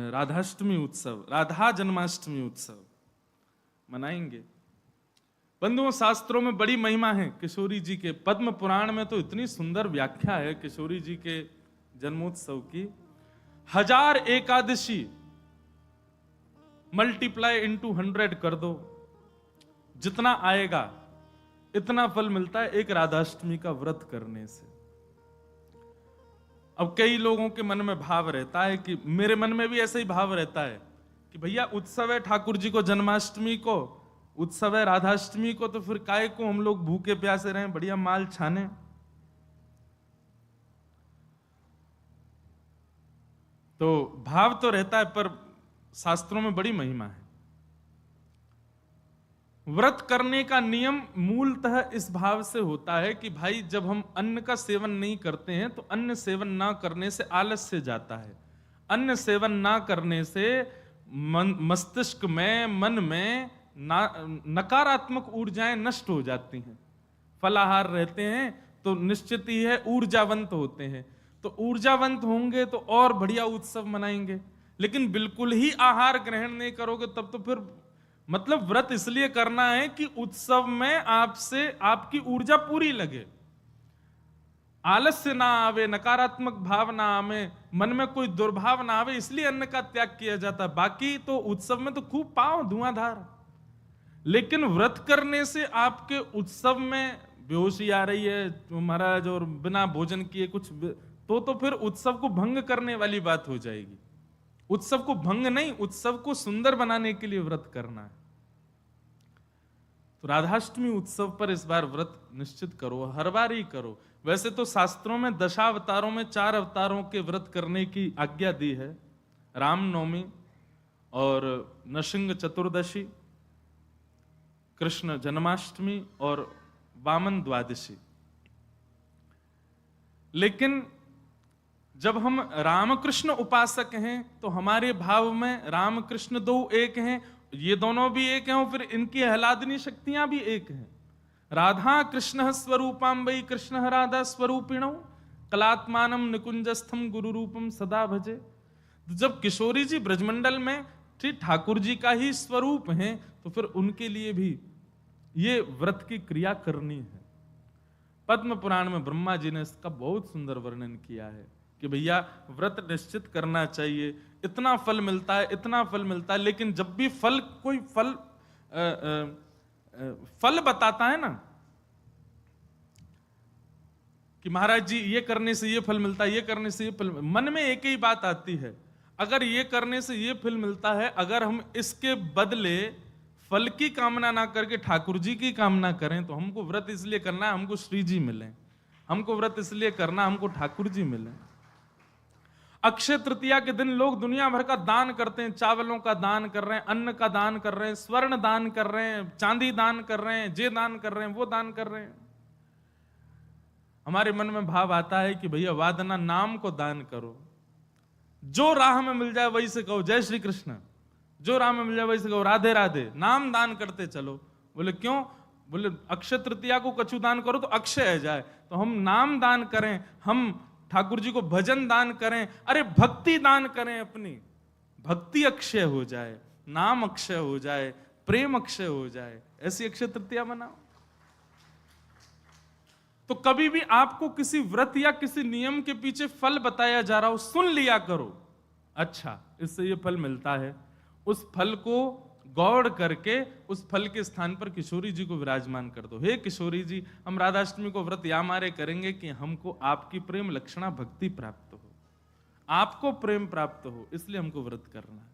राधाष्टमी उत्सव, राधा जन्माष्टमी उत्सव मनाएंगे। बंधुओं, शास्त्रों में बड़ी महिमा है किशोरी जी के। पद्म पुराण में तो इतनी सुंदर व्याख्या है किशोरी जी के जन्मोत्सव की। 1000 एकादशी मल्टीप्लाई इनटू 100 कर दो, जितना आएगा इतना फल मिलता है एक राधाष्टमी का व्रत करने से। अब कई लोगों के मन में भाव रहता है कि मेरे मन में भी ऐसा ही भाव रहता है कि भैया उत्सव है ठाकुर जी को जन्माष्टमी को, उत्सव है राधाष्टमी को, तो फिर काहे को हम लोग भूखे प्यासे रहें, बढ़िया माल छाने। तो भाव तो रहता है, पर शास्त्रों में बड़ी महिमा है। व्रत करने का नियम मूलतः इस भाव से होता है कि भाई जब हम अन्न का सेवन नहीं करते हैं तो अन्न सेवन ना करने से आलस्य जाता है। अन्न सेवन ना करने से मस्तिष्क में, मन में नकारात्मक ऊर्जाएं नष्ट हो जाती हैं। फलाहार रहते हैं तो निश्चित ही है ऊर्जावंत होते हैं, तो ऊर्जावंत होंगे तो और बढ़िया उत्सव मनाएंगे। लेकिन बिल्कुल ही आहार ग्रहण नहीं करोगे तब तो फिर मतलब व्रत इसलिए करना है कि उत्सव में आपसे आपकी ऊर्जा पूरी लगे, आलस्य ना आवे, नकारात्मक भाव ना आवे, मन में कोई दुर्भाव ना आवे, इसलिए अन्न का त्याग किया जाता है। बाकी तो उत्सव में तो खूब पाओ धुआंधार, लेकिन व्रत करने से आपके उत्सव में बेहोशी आ रही है महाराज और बिना भोजन किए कुछ तो फिर उत्सव को भंग करने वाली बात हो जाएगी। उत्सव को भंग नहीं, उत्सव को सुंदर बनाने के लिए व्रत करना है। तो राधाष्टमी उत्सव पर इस बार व्रत निश्चित करो, हर बार ही करो। वैसे तो शास्त्रों में दशावतारों में 4 अवतारों के व्रत करने की आज्ञा दी है, रामनवमी और नृसिंह चतुर्दशी, कृष्ण जन्माष्टमी और वामन द्वादशी। लेकिन जब हम रामकृष्ण उपासक हैं तो हमारे भाव में रामकृष्ण दो एक हैं, ये दोनों भी एक हैं और फिर इनकी आह्लादनी शक्तियां भी एक हैं। राधा कृष्ण स्वरूपाम वै कृष्ण राधा स्वरूपिणौ कलात्मानम निकुंजस्थम गुरु रूपम सदा भजे। तो जब किशोरी जी ब्रजमंडल में ठीक ठाकुर जी का ही स्वरूप हैं तो फिर उनके लिए भी ये व्रत की क्रिया करनी है। पद्म पुराण में ब्रह्मा जी ने इसका बहुत सुंदर वर्णन किया है कि भैया व्रत निश्चित करना चाहिए, इतना फल मिलता है, इतना फल मिलता है। लेकिन जब भी फल कोई फल बताता है ना कि महाराज जी ये करने से ये फल मिलता है, ये करने से ये फल, मन में एक ही बात आती है, अगर ये करने से ये फल मिलता है, अगर हम इसके बदले फल की कामना ना करके ठाकुर जी की कामना करें तो हमको व्रत इसलिए करना है हमको श्री जी मिले, हमको व्रत इसलिए करना हमको ठाकुर जी मिले। अक्षय तृतीया के दिन लोग दुनिया भर का दान करते हैं, चावलों का दान कर रहे हैं, अन्न का दान कर रहे हैं, स्वर्ण दान कर रहे हैं, चांदी दान कर रहे हैं, जे दान कर रहे हैं, वो दान कर रहे हैं। हमारे मन में भाव आता है कि भैया वादना नाम को दान करो, जो राह में मिल जाए वही से कहो जय श्री कृष्ण, जो राह में मिल जाए वही से कहो राधे राधे, नाम दान करते चलो। बोले क्यों? बोले अक्षय तृतीया को कछु दान करो तो अक्षय है जाए, तो हम नाम दान करें, हम ठाकुर जी को भजन दान करें, अरे भक्ति दान करें, अपनी भक्ति अक्षय हो जाए, नाम अक्षय हो जाए, प्रेम अक्षय हो जाए, ऐसी अक्षय तृतीया मनाओ। तो कभी भी आपको किसी व्रत या किसी नियम के पीछे फल बताया जा रहा हो, सुन लिया करो, अच्छा इससे ये फल मिलता है, उस फल को गौड़ करके उस फल के स्थान पर किशोरी जी को विराजमान कर दो। हे किशोरी जी, हम राधाष्टमी को व्रत या मारे करेंगे कि हमको आपकी प्रेम लक्षणा भक्ति प्राप्त हो, आपको प्रेम प्राप्त हो, इसलिए हमको व्रत करना है।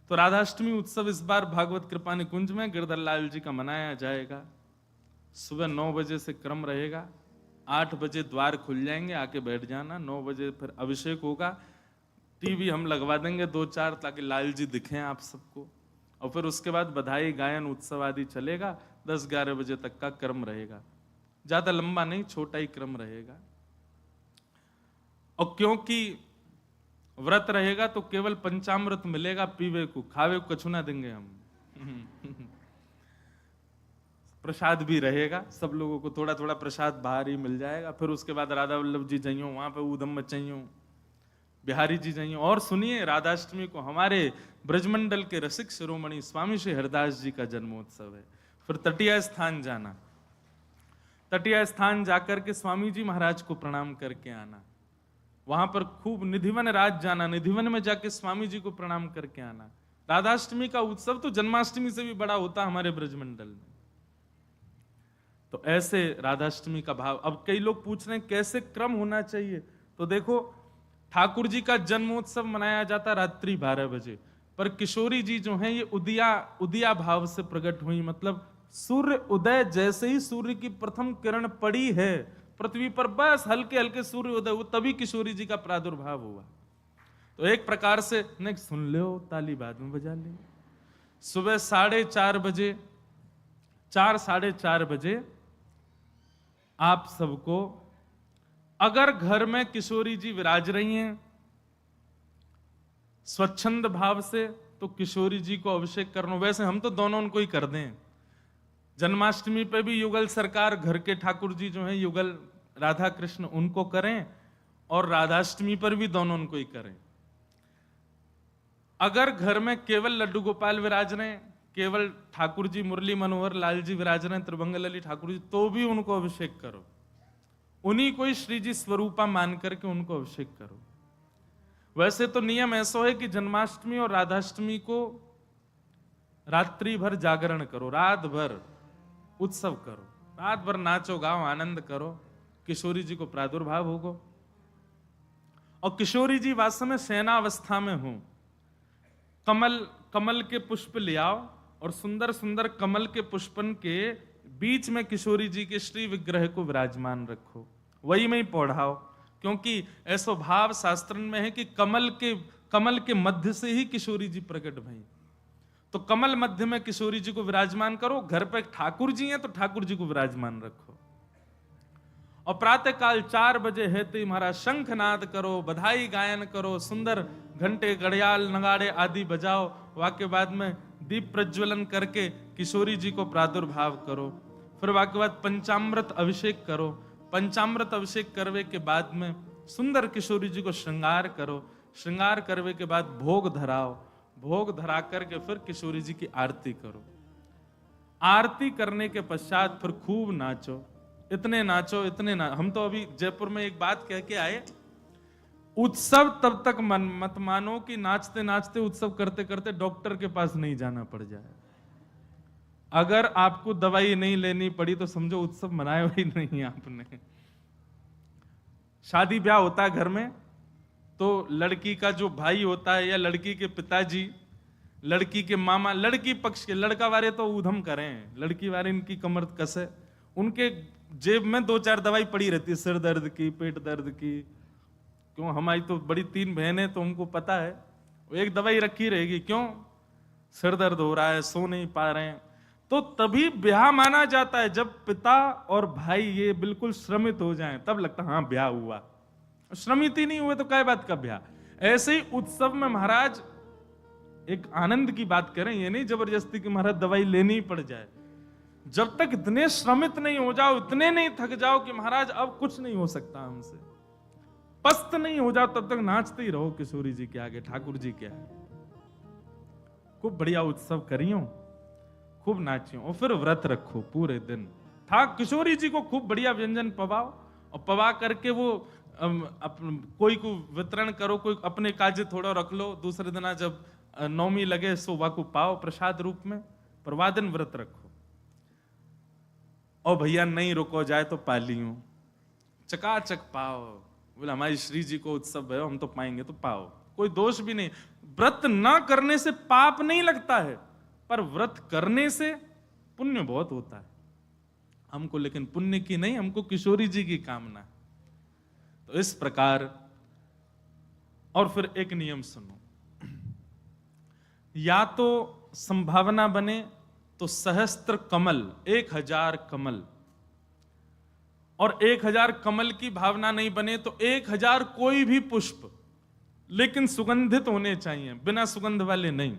तो राधाष्टमी उत्सव इस बार भागवत कृपा निकुंज में गिरधर लाल जी का मनाया जाएगा। सुबह 9 बजे से क्रम रहेगा, 8 बजे द्वार खुल जाएंगे, आके बैठ जाना। 9 बजे फिर अभिषेक होगा, टीवी हम लगवा देंगे 2-4 ताकि लाल जी दिखें आप सबको, और फिर उसके बाद बधाई गायन उत्सव आदि चलेगा। 10-11 बजे तक का क्रम रहेगा, ज्यादा लंबा नहीं, छोटा ही क्रम रहेगा। और क्योंकि व्रत रहेगा तो केवल पंचामृत मिलेगा पीवे को, खावे को कछु ना देंगे हम। प्रसाद भी रहेगा, सब लोगों को थोड़ा थोड़ा प्रसाद बाहर ही मिल जाएगा। फिर उसके बाद राधा वल्लभ जी जाइयो, वहां पे ऊधम मचाइयो, बिहारी जी जाइए और सुनिए, राधाष्टमी को हमारे ब्रजमंडल के रसिक शिरोमणि स्वामी श्री हरिदास जी का जन्मोत्सव है। फिर तटीय स्थान जाना, तटीय स्थान जाकर के स्वामी जी महाराज को प्रणाम करके आना, वहां पर खूब निधिवन राज जाना, निधिवन में जाके स्वामी जी को प्रणाम करके आना। राधाष्टमी का उत्सव तो जन्माष्टमी से भी बड़ा होता हमारे ब्रजमंडल में। तो ऐसे राधाष्टमी का भाव। अब कई लोग पूछ रहे हैं कैसे क्रम होना चाहिए, तो देखो ठाकुर जी का जन्मोत्सव मनाया जाता रात्रि 12 बजे, पर किशोरी जी जो हैं ये उदिया भाव से प्रकट हुई, मतलब सूर्य उदय जैसे ही सूर्य की प्रथम किरण पड़ी है पृथ्वी पर, बस हल्के हल्के सूर्य उदय हुआ, तभी किशोरी जी का प्रादुर्भाव हुआ। तो एक प्रकार से नेक्स्ट सुन लो, ताली बाद में बजा ले। सुबह 4:30 बजे, 4-4:30 बजे आप सबको, अगर घर में किशोरी जी विराज रही हैं स्वच्छंद भाव से, तो किशोरी जी को अभिषेक करना। वैसे हम तो दोनों उनको ही कर दें, जन्माष्टमी पे भी युगल सरकार घर के ठाकुर जी जो हैं युगल राधा कृष्ण उनको करें, और राधाष्टमी पर भी दोनों उनको ही करें। अगर घर में केवल लड्डू गोपाल विराज रहे, केवल ठाकुर जी मुरली मनोहर लाल जी विराज रहे, त्रिभंगलली ठाकुर जी, तो भी उनको अभिषेक करो, उन्हीं को ही श्री जी स्वरूपा मान करके उनको अभिषेक करो। वैसे तो नियम ऐसा है कि जन्माष्टमी और राधाष्टमी को रात्रि भर जागरण करो, रात भर उत्सव करो, रात भर नाचो गाओ आनंद करो, किशोरी जी को प्रादुर्भाव होगा। और किशोरी जी वास्तव में सेनावस्था में हो, कमल के पुष्प ले आओ और सुंदर सुंदर कमल के पुष्पन के बीच में किशोरी जी के श्री विग्रह को विराजमान रखो, वही में ही पौढ़ाओ, क्योंकि ऐसा भाव शास्त्र में है कि कमल के मध्य से ही किशोरी जी प्रकट भई। तो कमल मध्य में किशोरी जी को विराजमान करो, घर पे ठाकुर जी हैं तो ठाकुर जी को विराजमान रखो। और प्रातः काल 4 बजे है तो महाराज शंखनाद करो, बधाई गायन करो, सुंदर घंटे घड़ियाल नगाड़े आदि बजाओ, वाक्य बाद में दीप प्रज्वलन करके किशोरी जी को प्रादुर्भाव करो। फिर वाक्य बाद पंचामृत अभिषेक करो, पंचामृत अभिषेक करवे के बाद में सुंदर किशोरी जी को श्रृंगार करो, श्रृंगार करवे के बाद भोग धराओ, भोग धरा करके फिर किशोरी जी की आरती करो। आरती करने के पश्चात फिर खूब नाचो, इतने नाचो इतने हम तो अभी जयपुर में एक बात कह के आए, उत्सव तब तक मत मानो कि नाचते नाचते उत्सव करते करते डॉक्टर के पास नहीं जाना पड़ जाए। अगर आपको दवाई नहीं लेनी पड़ी तो समझो उत्सव मनाया ही नहीं आपने। शादी ब्याह होता है घर में, तो लड़की का जो भाई होता है या लड़की के पिताजी, लड़की के मामा, लड़की पक्ष के, लड़का वाले तो ऊधम करें, लड़की वाले इनकी कमर कसे, उनके जेब में 2-4 दवाई पड़ी रहती है, सिर दर्द की, पेट दर्द की। क्यों, हमारी तो बड़ी 3 बहनें, तो उनको पता है वो एक दवाई रखी रहेगी, क्यों सिर दर्द हो रहा है, सो नहीं पा रहे हैं। तो तभी ब्याह माना जाता है जब पिता और भाई ये बिल्कुल श्रमित हो जाएं, तब लगता है हाँ ब्याह हुआ। श्रमित ही नहीं हुए तो क्या बात का ब्याह। ऐसे ही उत्सव में महाराज एक आनंद की बात करें, ये नहीं जबरदस्ती कि महाराज दवाई लेनी ही पड़ जाए। जब तक इतने श्रमित नहीं हो जाओ, इतने नहीं थक जाओ कि महाराज अब कुछ नहीं हो सकता हमसे, पस्त नहीं हो जाओ, तब तक नाचते ही रहो किशोरी जी के आगे, ठाकुर जी के आगे। खूब बढ़िया उत्सव करियो, खूब नाचियो, और फिर व्रत रखो पूरे दिन। किशोरी जी को खूब बढ़िया व्यंजन पवाओ, और पवा करके वो कोई को वितरण करो, कोई अपने काजे थोड़ा रख लो, दूसरे दिन जब नौमी लगे सो वाको पाओ प्रसाद रूप में, पर वादन व्रत रखो। और भैया नहीं रुको जाए तो पालियो, चकाचक पाओ, बोले हमारी श्री जी को उत्सव है हम तो पाएंगे, तो पाओ, कोई दोष भी नहीं। व्रत ना करने से पाप नहीं लगता है, पर व्रत करने से पुण्य बहुत होता है हमको, लेकिन पुण्य की नहीं, हमको किशोरी जी की कामना है। तो इस प्रकार, और फिर एक नियम सुनो, या तो संभावना बने तो सहस्त्र कमल, 1000 कमल, और 1000 कमल की भावना नहीं बने तो 1000 कोई भी पुष्प, लेकिन सुगंधित होने चाहिए, बिना सुगंध वाले नहीं।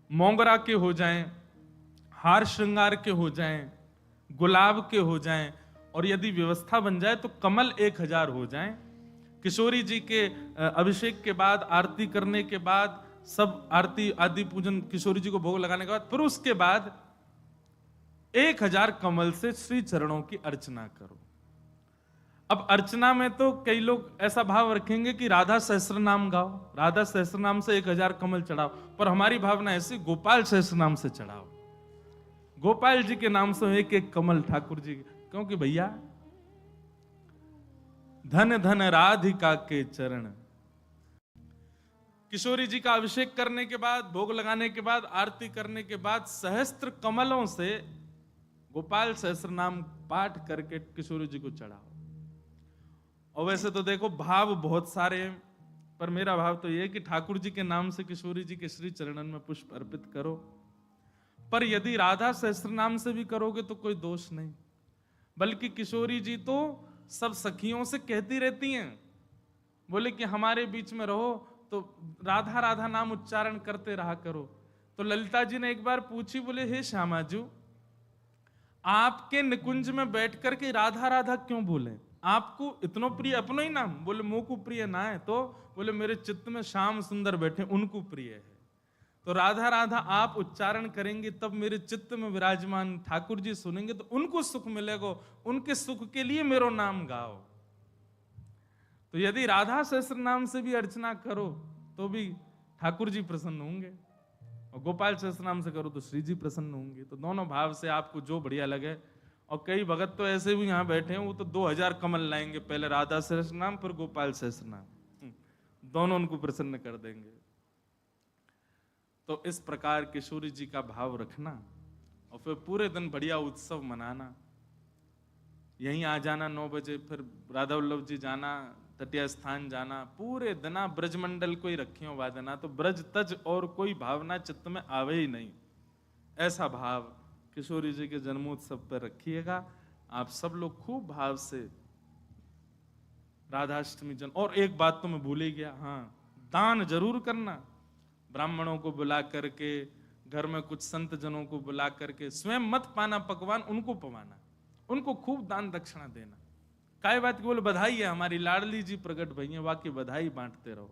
मोगरा के हो जाएं, हार श्रृंगार के हो जाएं, गुलाब के हो जाएं, और यदि व्यवस्था बन जाए तो कमल 1000 हो जाएं, किशोरी जी के अभिषेक के बाद, आरती करने के बाद, सब आरती आदि पूजन किशोरी जी को भोग लगाने के बाद, फिर उसके बाद 1000 कमल से श्री चरणों की अर्चना करो। अब अर्चना में तो कई लोग ऐसा भाव रखेंगे कि राधा सहस्त्र नाम गाओ, राधा सहस्त्र नाम से 1000 कमल चढ़ाओ, पर हमारी भावना ऐसी, गोपाल सहस्त्र नाम से चढ़ाओ। गोपाल जी के नाम से एक एक कमल ठाकुर जी, क्योंकि भैया धन धन राधिका के चरण। किशोरी जी का अभिषेक करने के बाद, भोग लगाने के बाद, आरती करने के बाद सहस्त्र कमलों से गोपाल सहस्त्र नाम पाठ करके किशोरी जी को चढ़ाओ। और वैसे तो देखो भाव बहुत सारे हैं, पर मेरा भाव तो यह है कि ठाकुर जी के नाम से किशोरी जी के श्री चरणन में पुष्प अर्पित करो। पर यदि राधा सहस्त्र नाम से भी करोगे तो कोई दोष नहीं, बल्कि किशोरी जी तो सब सखियों से कहती रहती हैं, बोले कि हमारे बीच में रहो तो राधा राधा नाम उच्चारण करते रहा करो। तो ललिता जी ने एक बार पूछी, बोले हे श्यामाजू, आपके निकुंज में बैठ करके राधा राधा क्यों बोले? आपको इतनो प्रिय अपनो ही नाम? बोले मोह को प्रिय ना है, तो बोले मेरे चित्त में श्याम सुंदर बैठे, उनको प्रिय है। तो राधा राधा आप उच्चारण करेंगे तब मेरे चित्त में विराजमान ठाकुर जी सुनेंगे तो उनको सुख मिलेगा, उनके सुख के लिए मेरो नाम गाओ। तो यदि राधा सहस्त्र नाम से भी अर्चना करो तो भी ठाकुर जी प्रसन्न होंगे, और गोपाल सहस्त्र नाम से करो तो श्री जी प्रसन्न होंगे। तो दोनों भाव से आपको जो बढ़िया लगे। और कई भगत तो ऐसे भी यहाँ बैठे हैं, वो तो 2000 कमल लाएंगे, पहले राधा सहस्त्र नाम फिर गोपाल सहस्त्र नाम, दोनों उनको प्रसन्न कर देंगे। तो इस प्रकार किशोरी जी का भाव रखना और फिर पूरे दिन बढ़िया उत्सव मनाना। यहीं आ जाना 9 बजे, फिर राधा वल्लभ जी जाना, तटिया स्थान जाना, पूरे दिना ब्रजमंडल को ही रखियो वादना, तो ब्रज तज और कोई भावना चित्त में आवे ही नहीं। ऐसा भाव किशोरी जी के जन्मोत्सव पर रखिएगा। आप सब लोग खूब भाव से राधाष्टमी जन। और एक बात तो मैं भूल ही गया, हाँ, दान जरूर करना। ब्राह्मणों को बुला करके, घर में कुछ संत जनों को बुला करके, स्वयं मत पाना पकवान, उनको पवाना, उनको खूब दान दक्षिणा देना। काय बात की? बोले बधाई है, हमारी लाडली जी प्रकट भई है, वाकई बधाई बांटते रहो।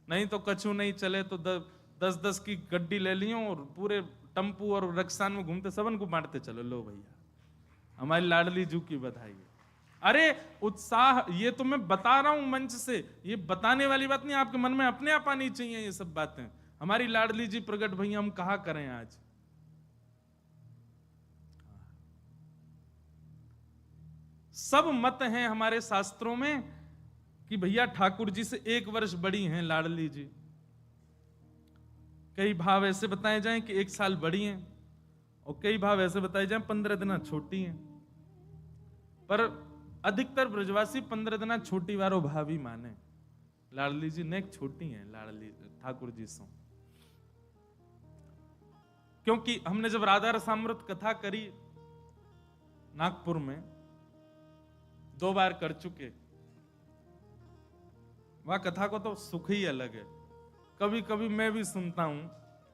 नहीं तो कछु नहीं चले तो 10-10 की गड्डी ले लियो और पूरे टम्पू और रक्सान में घूमते सबन को बांटते चलो, लो भैया हमारी लाडली जू की बधाई है। अरे उत्साह, ये तो मैं बता रहा हूं मंच से, ये बताने वाली बात नहीं, आपके मन में अपने आप आनी चाहिए ये सब बातें। हमारी लाडली जी प्रकट भैया, हम कहा करें आज। सब मत हैं हमारे शास्त्रों में कि भैया ठाकुर जी से 1 वर्ष बड़ी हैं लाडली जी। कई भाव ऐसे बताए जाएं कि 1 साल बड़ी हैं, और कई भाव ऐसे बताए जाएं 15 दिन छोटी हैं। पर अधिकतर ब्रजवासी 15 दिन छोटी वारो भाव ही माने। लाडली जी ने छोटी हैं लाडली ठाकुर जी से, क्योंकि हमने जब राधा रसामृत कथा करी नागपुर में, 2 बार कर चुके, वह कथा को तो सुख ही अलग है। कभी कभी मैं भी सुनता हूं,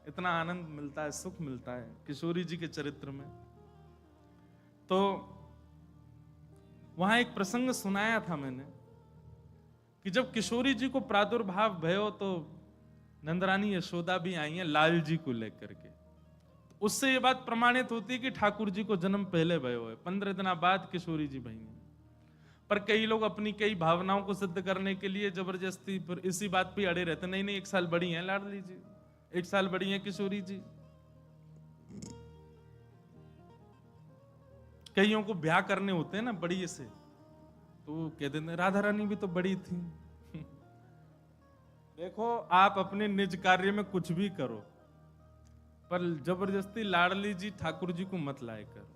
इतना आनंद मिलता है, सुख मिलता है किशोरी जी के चरित्र में। तो वहां एक प्रसंग सुनाया था मैंने कि जब किशोरी जी को प्रादुर्भाव भयो तो नंदरानी यशोदा भी आई हैं लाल जी को लेकर के। तो उससे ये बात प्रमाणित होती है कि ठाकुर जी को जन्म पहले भयो है, 15 दिन बाद किशोरी जी भई हैं। पर कई लोग अपनी कई भावनाओं को सिद्ध करने के लिए जबरदस्ती फिर इसी बात पे अड़े रहते, नहीं 1 साल बड़ी हैं लाडली जी, 1 साल बड़ी हैं किशोरी जी। कईयों को ब्याह करने होते हैं ना बड़ी से, तो वो कह देते राधा रानी भी तो बड़ी थी। देखो आप अपने निज कार्य में कुछ भी करो, पर जबरदस्ती लाडली जी ठाकुर जी को मत लाए करो।